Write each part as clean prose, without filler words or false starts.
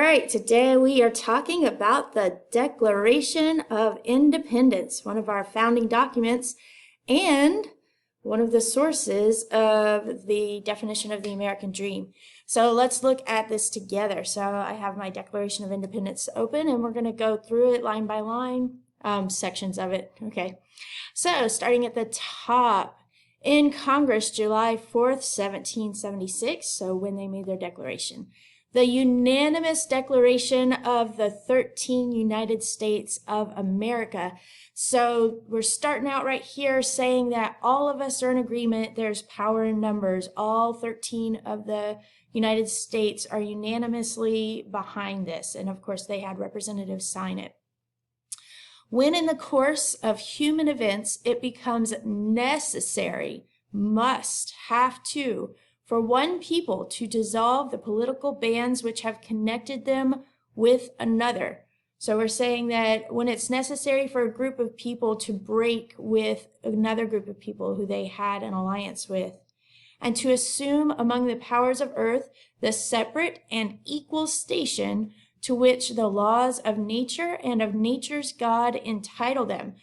right, today we are talking about the Declaration of Independence, one of our founding documents and one of the sources of the definition of the American dream. So let's look at this together. So I have my Declaration of Independence open and we're going to go through it line by line, sections of it. Okay, so starting at the top. In Congress, July 4th, 1776, so when they made their declaration. The unanimous declaration of the 13 United States of America. So we're starting out right here saying that all of us are in agreement. There's power in numbers. All 13 of the United States are unanimously behind this. And of course, they had representatives sign it. When in the course of human events, it becomes necessary, must, have to, for one people to dissolve the political bands which have connected them with another. So we're saying that when it's necessary for a group of people to break with another group of people who they had an alliance with, and to assume among the powers of earth the separate and equal station to which the laws of nature and of nature's God entitle them.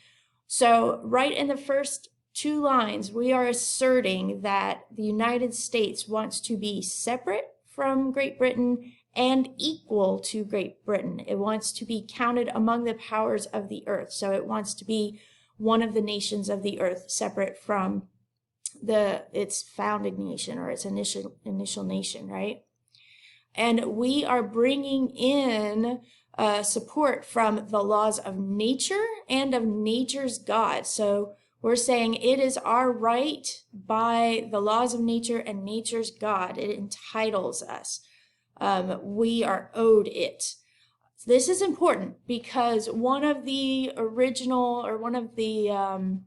So right in the first two lines, we are asserting that the United States wants to be separate from Great Britain and equal to Great Britain. It wants to be counted among the powers of the earth. So it wants to be one of the nations of the earth, separate from its founding nation or its initial nation, right? And we are bringing in support from the laws of nature and of nature's God. So we're saying it is our right by the laws of nature and nature's God. It entitles us. We are owed it. This is important because one of the original or one of the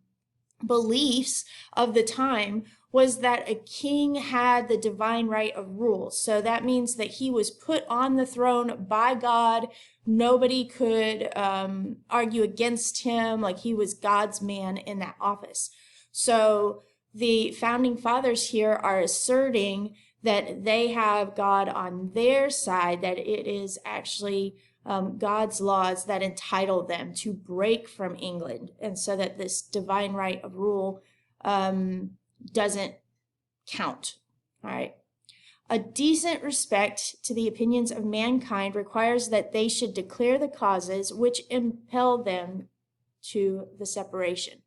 beliefs of the time was that a king had the divine right of rule. So that means that he was put on the throne by God. Nobody could argue against him, like he was God's man in that office. So the founding fathers here are asserting that they have God on their side, that it is actually God's laws that entitle them to break from England, and so that this divine right of rule doesn't count. All right. A decent respect to the opinions of mankind requires that they should declare the causes which impel them to the separation.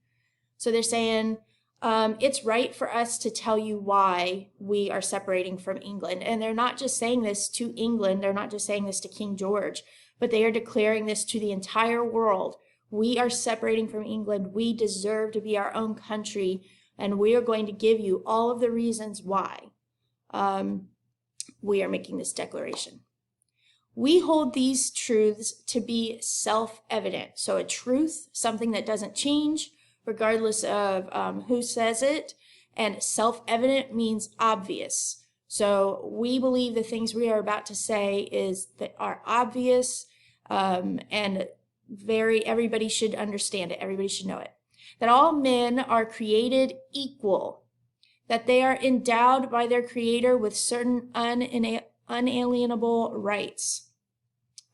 So they're saying it's right for us to tell you why we are separating from England. And they're not just saying this to England. They're not just saying this to King George, but they are declaring this to the entire world. We are separating from England. We deserve to be our own country. And we are going to give you all of the reasons why we are making this declaration. We hold these truths to be self-evident. So a truth, something that doesn't change regardless of who says it. And self-evident means obvious. So we believe the things we are about to say are obvious and everybody should understand it. Everybody should know it. That all men are created equal, that they are endowed by their Creator with certain unalienable rights.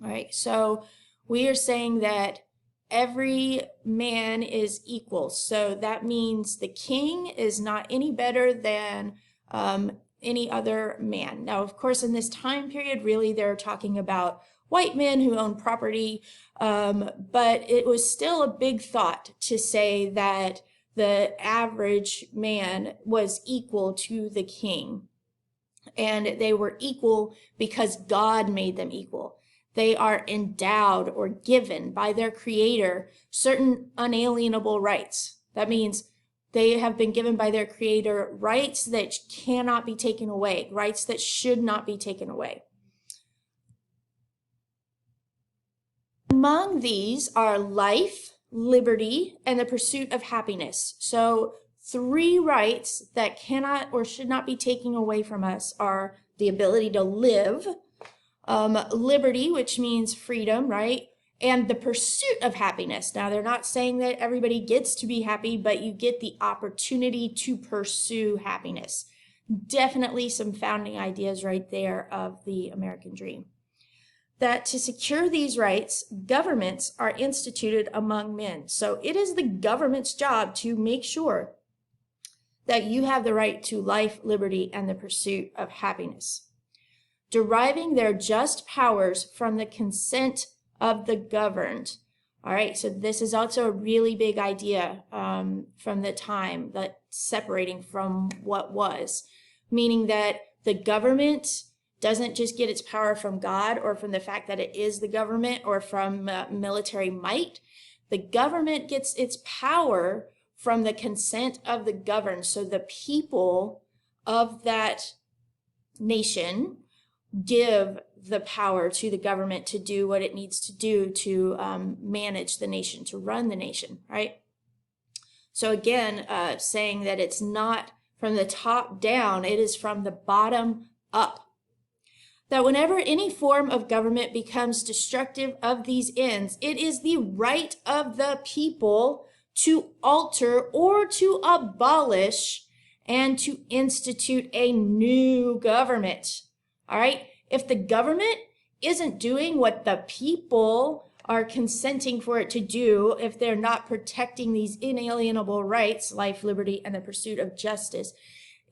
All right, so we are saying that every man is equal. So that means the king is not any better than any other man. Now, of course, in this time period, really, they're talking about white men who own property, but it was still a big thought to say that the average man was equal to the king. And they were equal because God made them equal. They are endowed or given by their Creator certain unalienable rights. That means they have been given by their Creator rights that cannot be taken away, rights that should not be taken away. Among these are life, liberty, and the pursuit of happiness. So 3 rights that cannot or should not be taken away from us are the ability to live, liberty, which means freedom, right? And the pursuit of happiness. Now, they're not saying that everybody gets to be happy, but you get the opportunity to pursue happiness. Definitely some founding ideas right there of the American dream. that to secure these rights, governments are instituted among men. So it is the government's job to make sure that you have the right to life, liberty, and the pursuit of happiness, deriving their just powers from the consent of the governed. All right, so this is also a really big idea from the time, that separating from what was, meaning that the government doesn't just get its power from God or from the fact that it is the government or from military might. The government gets its power from the consent of the governed. So the people of that nation give the power to the government to do what it needs to do to manage the nation, to run the nation, right? So again, saying that it's not from the top down, it is from the bottom up. That whenever any form of government becomes destructive of these ends, it is the right of the people to alter or to abolish and to institute a new government. All right? If the government isn't doing what the people are consenting for it to do, if they're not protecting these inalienable rights, life, liberty, and the pursuit of justice,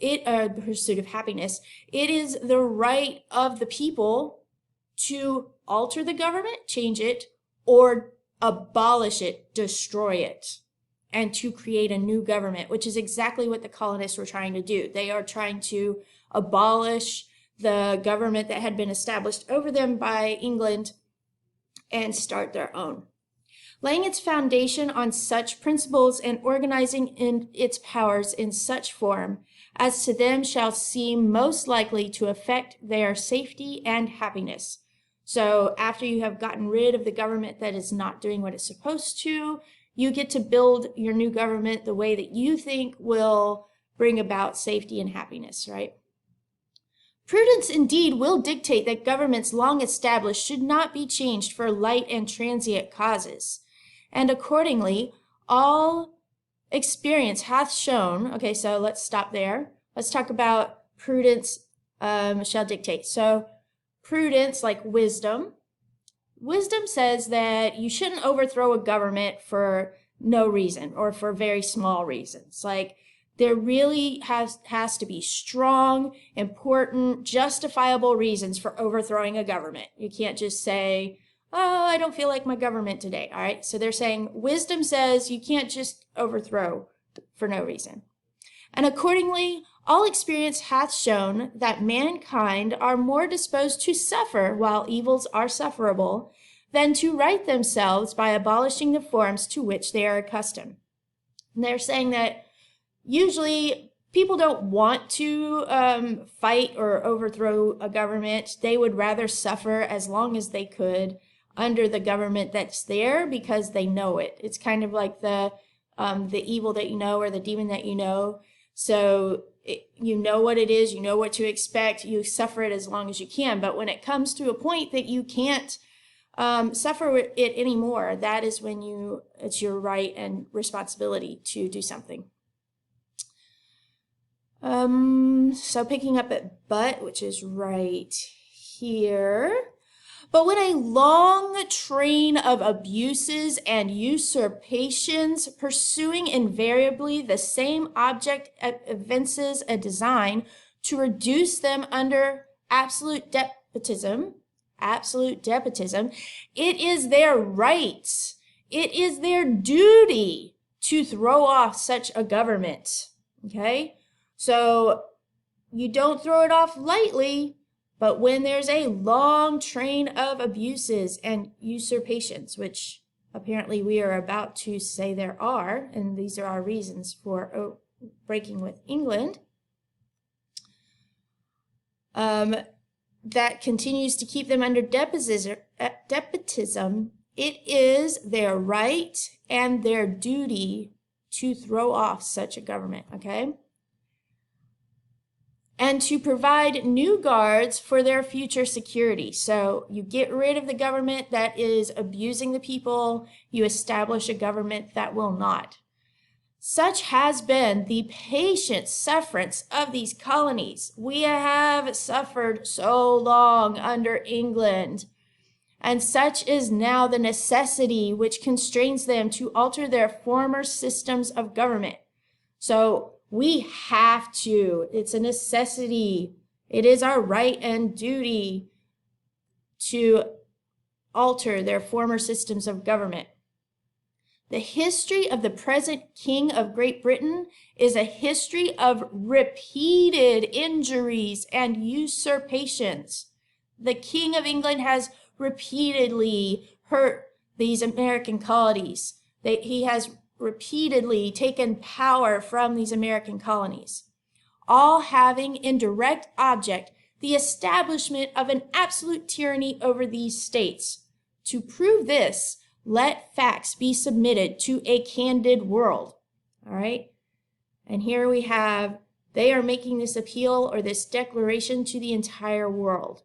the pursuit of happiness, it is the right of the people to alter the government, change it, or abolish it, destroy it, and to create a new government, which is exactly what the colonists were trying to do. They are trying to abolish the government that had been established over them by England and start their own. Laying its foundation on such principles and organizing in its powers in such form as to them shall seem most likely to affect their safety and happiness. So after you have gotten rid of the government that is not doing what it's supposed to, you get to build your new government the way that you think will bring about safety and happiness, right? Prudence indeed will dictate that governments long established should not be changed for light and transient causes. And accordingly, all experience hath shown, okay, so let's stop there. Let's talk about prudence shall dictate. So prudence, like wisdom. Wisdom says that you shouldn't overthrow a government for no reason or for very small reasons. Like there really has to be strong, important, justifiable reasons for overthrowing a government. You can't just say, oh, I don't feel like my government today. All right. So they're saying wisdom says you can't just overthrow for no reason. And accordingly, all experience hath shown that mankind are more disposed to suffer while evils are sufferable than to right themselves by abolishing the forms to which they are accustomed. And they're saying that usually people don't want to fight or overthrow a government. They would rather suffer as long as they could under the government that's there because they know it. It's kind of like the evil that you know or the demon that you know. So you know what it is, you know what to expect, you suffer it as long as you can. But when it comes to a point that you can't suffer it anymore, that is when it's your right and responsibility to do something. So picking up at but, which is right here. But when a long train of abuses and usurpations, pursuing invariably the same object, evinces a design to reduce them under absolute despotism, it is their right, it is their duty to throw off such a government. Okay? So you don't throw it off lightly. But when there's a long train of abuses and usurpations, which apparently we are about to say there are, and these are our reasons for breaking with England, that continues to keep them under despotism, it is their right and their duty to throw off such a government, okay? And to provide new guards for their future security. So you get rid of the government that is abusing the people, you establish a government that will not. Such has been the patient sufferance of these colonies. We have suffered so long under England. and such is now the necessity which constrains them to alter their former systems of government. So we have to, it's a necessity. It is our right and duty to alter their former systems of government. The history of the present King of Great Britain is a history of repeated injuries and usurpations. The King of England has repeatedly hurt these American colonies. He has repeatedly taken power from these American colonies, all having in direct object the establishment of an absolute tyranny over these states. To prove this, let facts be submitted to a candid world. All right? And here we have, they are making this appeal or this declaration to the entire world.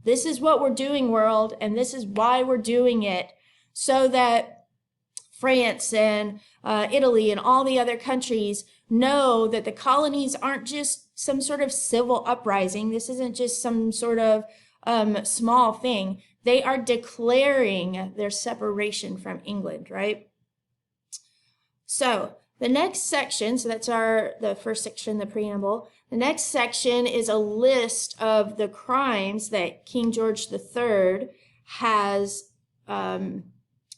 This is what we're doing, world, and this is why we're doing it, so that France and Italy and all the other countries know that the colonies aren't just some sort of civil uprising. This isn't just some sort of small thing. They are declaring their separation from England, right? So the next section, so that's the first section, the preamble. The next section is a list of the crimes that King George III has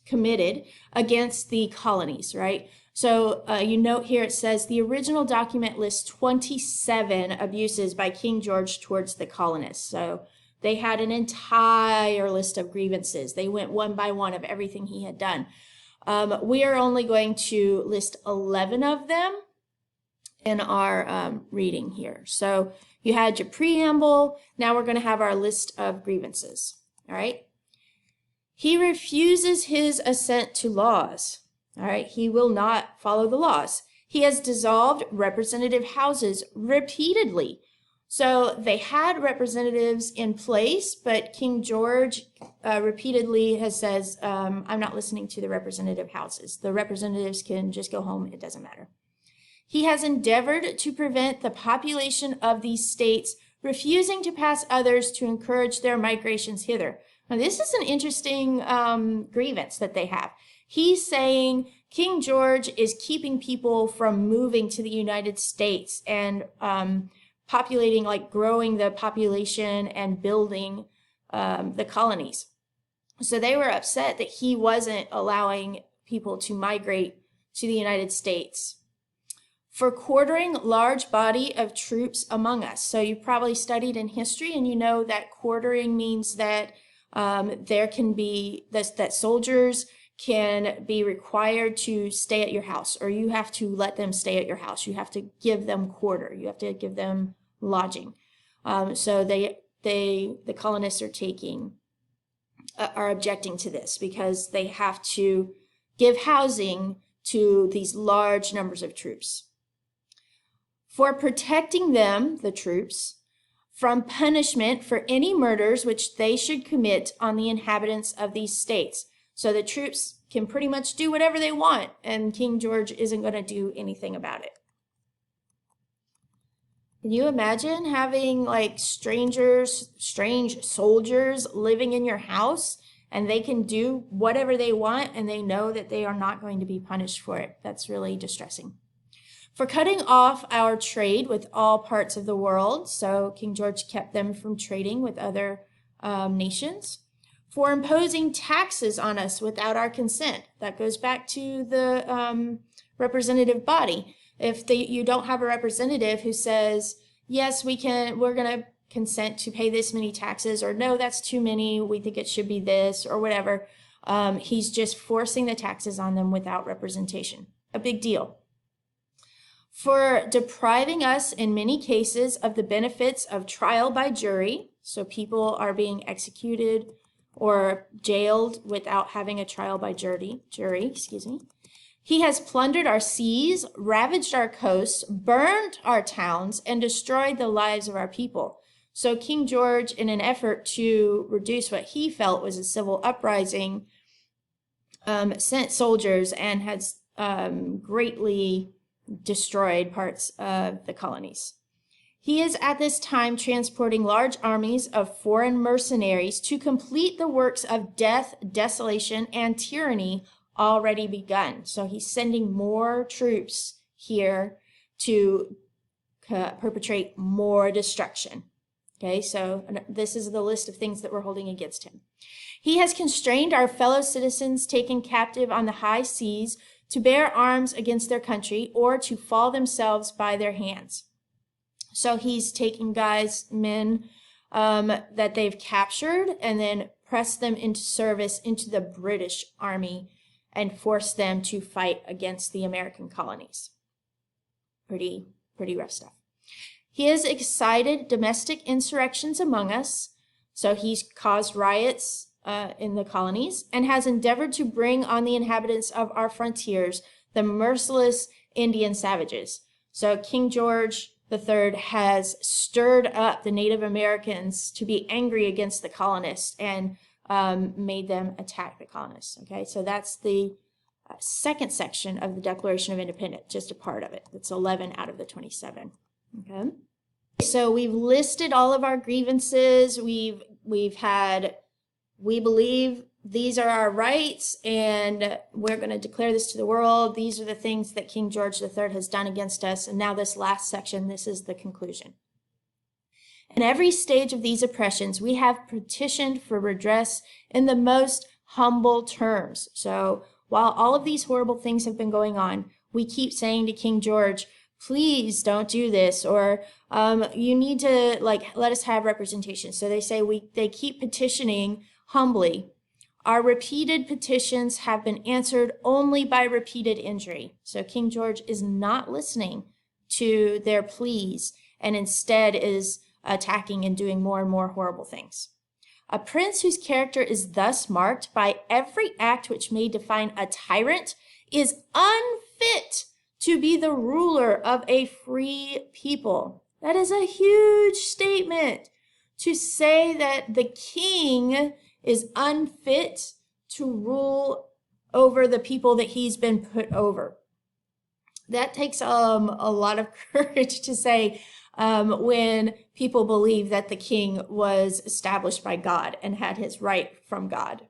committed against the colonies, right? So you note here it says the original document lists 27 abuses by King George towards the colonists. So they had an entire list of grievances. They went one by one of everything he had done. We are only going to list 11 of them in our reading here. So you had your preamble. Now we're going to have our list of grievances. All right. He refuses his assent to laws. All right. He will not follow the laws. He has dissolved representative houses repeatedly. So they had representatives in place, but King George repeatedly says, I'm not listening to the representative houses. The representatives can just go home. It doesn't matter. He has endeavored to prevent the population of these states, refusing to pass others to encourage their migrations hither. Now, this is an interesting grievance that they have. He's saying King George is keeping people from moving to the United States and populating, like growing the population and building the colonies. So they were upset that he wasn't allowing people to migrate to the United States. For quartering large body of troops among us. So you probably studied in history and you know that quartering means that there can be, that soldiers can be required to stay at your house, or you have to let them stay at your house. You have to give them quarter. You have to give them lodging. So the colonists are objecting to this because they have to give housing to these large numbers of troops. For protecting them, the troops, from punishment for any murders which they should commit on the inhabitants of these states. So the troops can pretty much do whatever they want, and King George isn't going to do anything about it. Can you imagine having like strange soldiers living in your house, and they can do whatever they want, and they know that they are not going to be punished for it? That's really distressing. For cutting off our trade with all parts of the world, so King George kept them from trading with other nations. For imposing taxes on us without our consent. That goes back to the representative body. If you don't have a representative who says, yes, we're going to consent to pay this many taxes, or no, that's too many, we think it should be this, or whatever, he's just forcing the taxes on them without representation. A big deal. For depriving us in many cases of the benefits of trial by jury, so people are being executed or jailed without having a trial by jury. He has plundered our seas, ravaged our coasts, burned our towns, and destroyed the lives of our people. So King George, in an effort to reduce what he felt was a civil uprising, sent soldiers and has greatly destroyed parts of the colonies. He is at this time transporting large armies of foreign mercenaries to complete the works of death, desolation, and tyranny already begun. So he's sending more troops here to perpetrate more destruction. Okay, so this is the list of things that we're holding against him. He has constrained our fellow citizens taken captive on the high seas to bear arms against their country or to fall themselves by their hands. So he's taking men that they've captured and then pressed them into service into the British Army and forced them to fight against the American colonies. Pretty rough stuff. He has excited domestic insurrections among us. So he's caused riots in the colonies and has endeavored to bring on the inhabitants of our frontiers the merciless Indian savages. So King George III has stirred up the Native Americans to be angry against the colonists and made them attack the colonists. Okay, so that's the second section of the Declaration of Independence, just a part of it. It's 11 out of the 27. Okay, so we've listed all of our grievances. We've had, we believe these are our rights, and we're going to declare this to the world. These are the things that King George III has done against us. And now this last section, this is the conclusion. In every stage of these oppressions, we have petitioned for redress in the most humble terms. So while all of these horrible things have been going on, we keep saying to King George, please don't do this, or you need to let us have representation. So they keep petitioning humbly. Our repeated petitions have been answered only by repeated injury. So King George is not listening to their pleas and instead is attacking and doing more and more horrible things. A prince whose character is thus marked by every act which may define a tyrant is unfit to be the ruler of a free people. That is a huge statement, to say that the king is unfit to rule over the people that he's been put over. That takes a lot of courage to say when people believe that the king was established by God and had his right from God.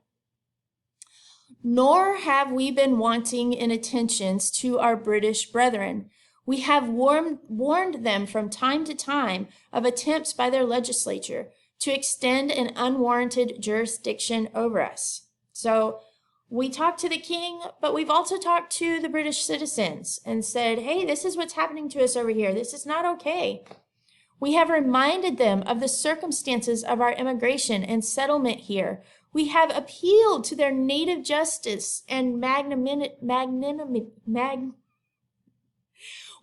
Nor have we been wanting in attentions to our British brethren. We have warned them from time to time of attempts by their legislature to extend an unwarranted jurisdiction over us. So we talked to the king, but we've also talked to the British citizens and said, hey, this is what's happening to us over here. This is not okay. We have reminded them of the circumstances of our immigration and settlement here. We have appealed to their native justice and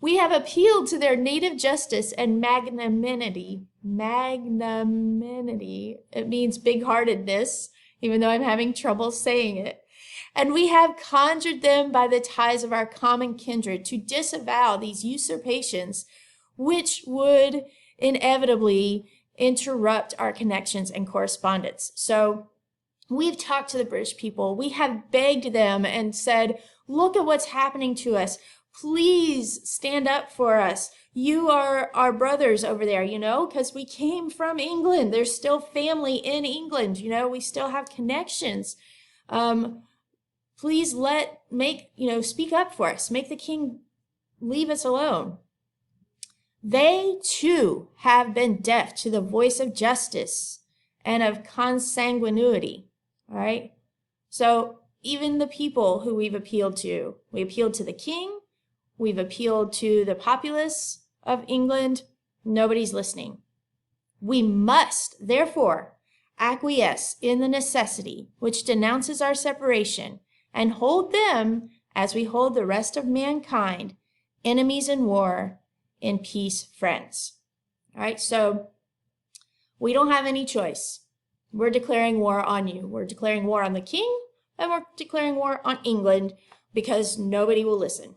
We have appealed to their native justice and magnanimity. Magnanimity. It means big-heartedness, even though I'm having trouble saying it. And we have conjured them by the ties of our common kindred to disavow these usurpations, which would inevitably interrupt our connections and correspondence. So we've talked to the British people. We have begged them and said, look at what's happening to us. Please stand up for us. You are our brothers over there, because we came from England. There's still family in England, we still have connections. Please speak up for us. Make the king leave us alone. They too have been deaf to the voice of justice and of consanguinity. All right. So even the people who we appealed to the king, we've appealed to the populace of England. Nobody's listening. We must, therefore, acquiesce in the necessity which denounces our separation and hold them, as we hold the rest of mankind, enemies in war, in peace, friends. All right, so we don't have any choice. We're declaring war on you. We're declaring war on the king, and we're declaring war on England because nobody will listen.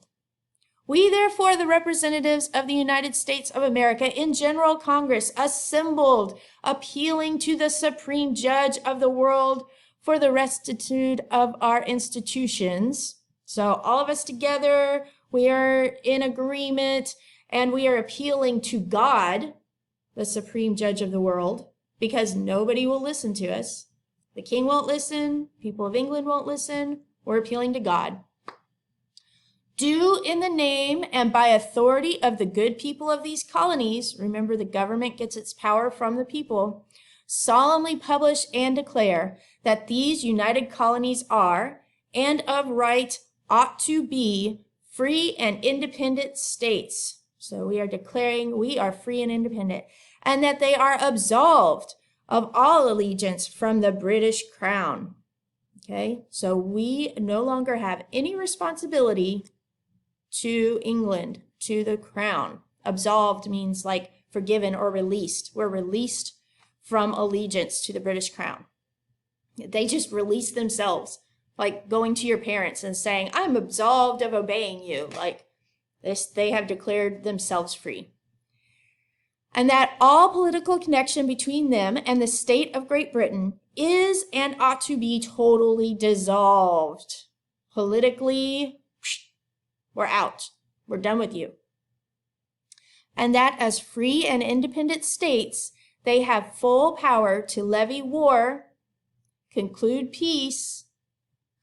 We, therefore, the representatives of the United States of America in General Congress, assembled, appealing to the Supreme Judge of the world for the rectitude of our institutions. So all of us together, we are in agreement, and we are appealing to God the supreme judge of the world, because nobody will listen to us. The king won't listen. People of England won't listen. We're appealing to God. Do in the name and by authority of the good people of these colonies, remember the government gets its power from the people, solemnly publish and declare that these united colonies are, and of right ought to be, free and independent states. So we are declaring we are free and independent, and that they are absolved of all allegiance from the British crown. Okay, so we no longer have any responsibility to England, to the crown. Absolved means like forgiven or released. We're released from allegiance to the British crown. They just release themselves, like going to your parents and saying, I'm absolved of obeying you. Like this, they have declared themselves free. And that all political connection between them and the state of Great Britain is and ought to be totally dissolved. Politically, we're out. We're done with you. And that as free and independent states, they have full power to levy war, conclude peace,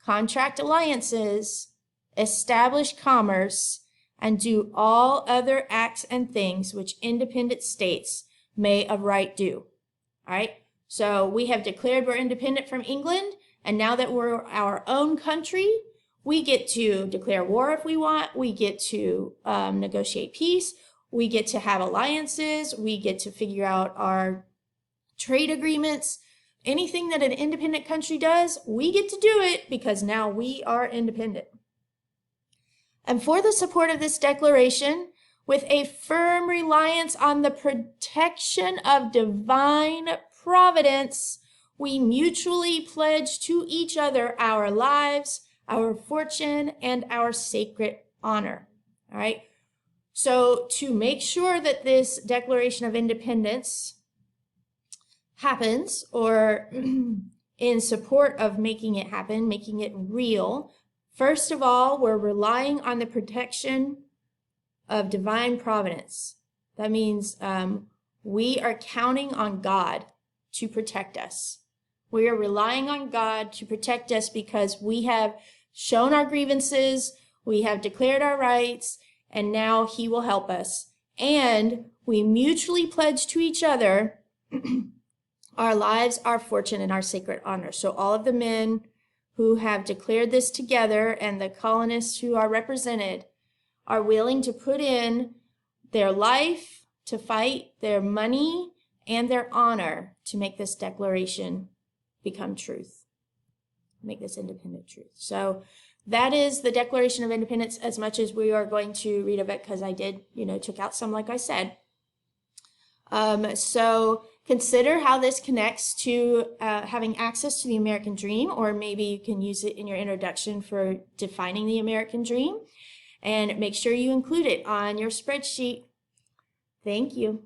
contract alliances, establish commerce, and do all other acts and things which independent states may of right do. All right? So we have declared we're independent from England, and now that we're our own country, we get to declare war if we want. We get to negotiate peace. We get to have alliances. We get to figure out our trade agreements. Anything that an independent country does, we get to do it because now we are independent. And for the support of this declaration, with a firm reliance on the protection of divine providence, we mutually pledge to each other our lives, our fortune, and our sacred honor. All right. So to make sure that this Declaration of Independence happens, or in support of making it happen, making it real, first of all, we're relying on the protection of divine providence. That means we are counting on God to protect us. We are relying on God to protect us because we have shown our grievances, we have declared our rights, and now He will help us. And we mutually pledge to each other our lives, our fortune, and our sacred honor. So all of the men who have declared this together and the colonists who are represented are willing to put in their life to fight, their money, and their honor to make this declaration become truth, make this independent truth. So that is the Declaration of Independence, as much as we are going to read of it, because I did, took out some, like I said. So consider how this connects to having access to the American dream, or maybe you can use it in your introduction for defining the American dream, and make sure you include it on your spreadsheet. Thank you.